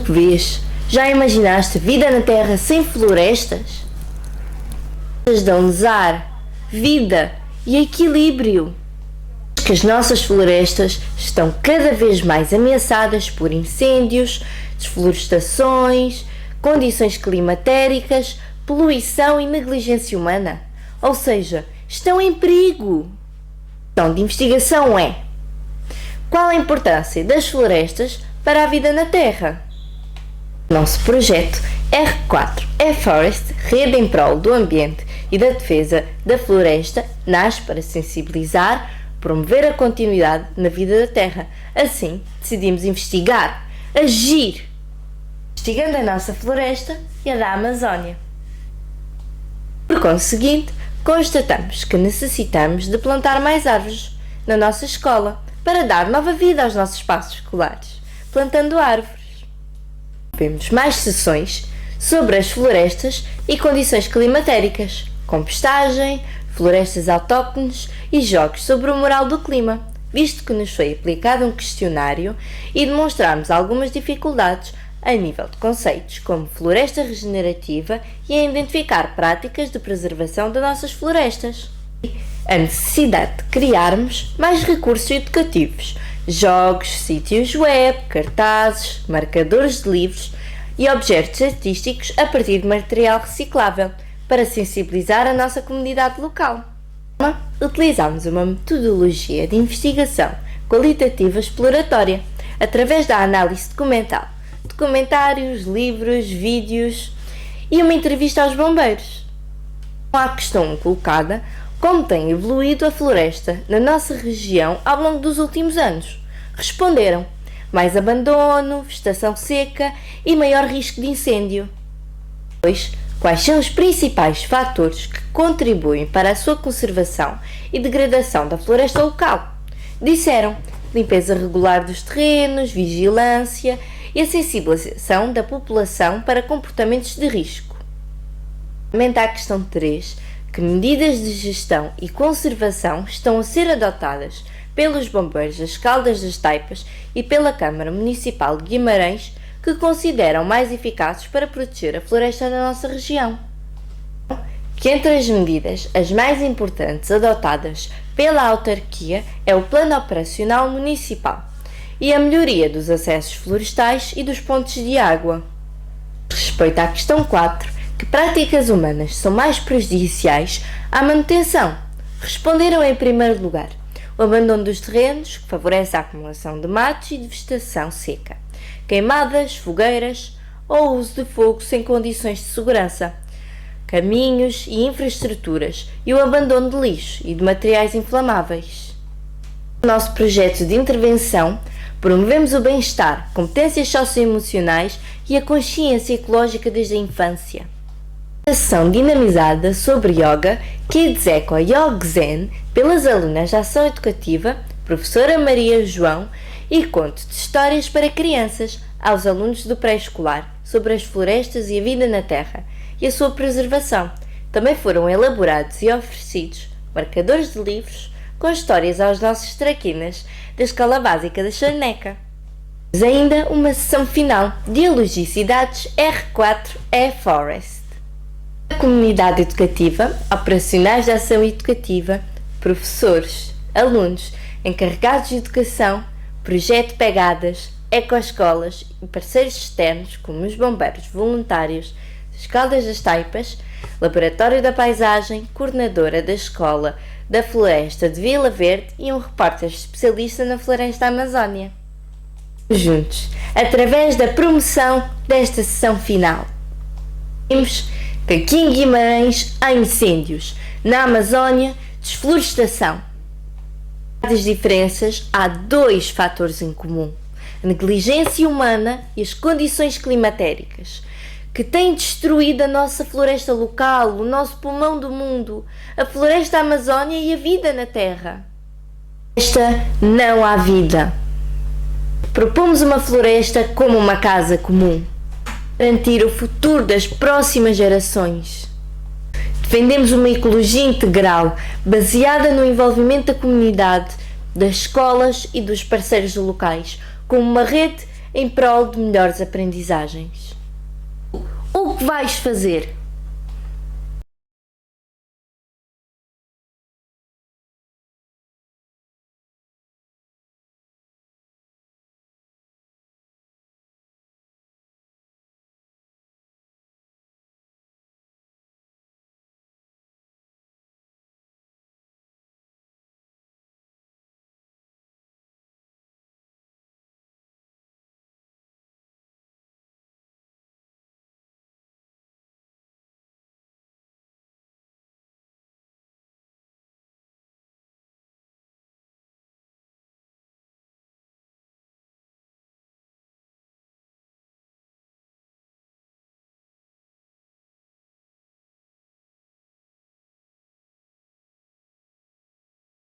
que vês? Já imaginaste vida na Terra sem florestas? Elas dão-nos ar, vida e equilíbrio. Que as nossas florestas estão cada vez mais ameaçadas por incêndios, desflorestações, condições climatéricas, poluição e negligência humana. Ou seja, estão em perigo. A questão de investigação é: qual a importância das florestas para a vida na Terra? Nosso projeto R4 E-Forest, Rede em Prol do Ambiente e da Defesa da Floresta, nasce para sensibilizar, promover a continuidade na vida da Terra. Assim, decidimos investigar, agir, investigando a nossa floresta e a da Amazónia. Por conseguinte, constatamos que necessitamos de plantar mais árvores na nossa escola para dar nova vida aos nossos espaços escolares, plantando árvores. Vemos mais sessões sobre as florestas e condições climatéricas, compostagem, florestas autóctones e jogos sobre o moral do clima, visto que nos foi aplicado um questionário e demonstramos algumas dificuldades a nível de conceitos como floresta regenerativa e a identificar práticas de preservação das nossas florestas. A necessidade de criarmos mais recursos educativos, jogos, sítios web, cartazes, marcadores de livros e objetos artísticos a partir de material reciclável para sensibilizar a nossa comunidade local. Utilizamos uma metodologia de investigação qualitativa exploratória através da análise documental, documentários, livros, vídeos e uma entrevista aos bombeiros. A questão colocada: como tem evoluído a floresta na nossa região ao longo dos últimos anos? Responderam: mais abandono, vegetação seca e maior risco de incêndio. Pois, quais são os principais fatores que contribuem para a sua conservação e degradação da floresta local? Disseram: limpeza regular dos terrenos, vigilância e a sensibilização da população para comportamentos de risco. Aumenta a questão 3, que medidas de gestão e conservação estão a ser adotadas pelos bombeiros das Caldas das Taipas e pela Câmara Municipal de Guimarães, que consideram mais eficazes para proteger a floresta da nossa região. Que entre as medidas, as mais importantes adotadas pela autarquia é o Plano Operacional Municipal e a melhoria dos acessos florestais e dos pontos de água. Respeito à questão 4, que práticas humanas são mais prejudiciais à manutenção, responderam em primeiro lugar o abandono dos terrenos, que favorece a acumulação de matos e de vegetação seca, queimadas, fogueiras ou uso de fogo sem condições de segurança, caminhos e infraestruturas e o abandono de lixo e de materiais inflamáveis. No nosso projeto de intervenção, promovemos o bem-estar, competências socioemocionais e a consciência ecológica desde a infância. Ação dinamizada sobre Yoga, Kids Eco Yoga Zen, pelas alunas da Ação Educativa, professora Maria João, e conto de histórias para crianças aos alunos do pré-escolar sobre as florestas e a vida na Terra e a sua preservação. Também foram elaborados e oferecidos marcadores de livros com histórias aos nossos traquinas da Escola Básica da Charneca. Mas ainda uma sessão final de Dialogicidades R4 E-Forest. A comunidade educativa, operacionais de ação educativa, professores, alunos, encarregados de educação, projeto Pegadas, ecoescolas e parceiros externos como os bombeiros voluntários das Caldas das Taipas, Laboratório da Paisagem, coordenadora da Escola da Floresta de Vila Verde e um repórter especialista na Floresta da Amazónia. Juntos, através da promoção desta sessão final, vimos que aqui em Guimarães há incêndios, na Amazónia, desflorestação. Das diferenças, há 2 fatores em comum: a negligência humana e as condições climatéricas, que têm destruído a nossa floresta local, o nosso pulmão do mundo, a floresta da Amazónia e a vida na Terra. Esta não há vida. Propomos uma floresta como uma casa comum, garantir o futuro das próximas gerações. Defendemos uma ecologia integral, baseada no envolvimento da comunidade, das escolas e dos parceiros locais, como uma rede em prol de melhores aprendizagens. O que vais fazer?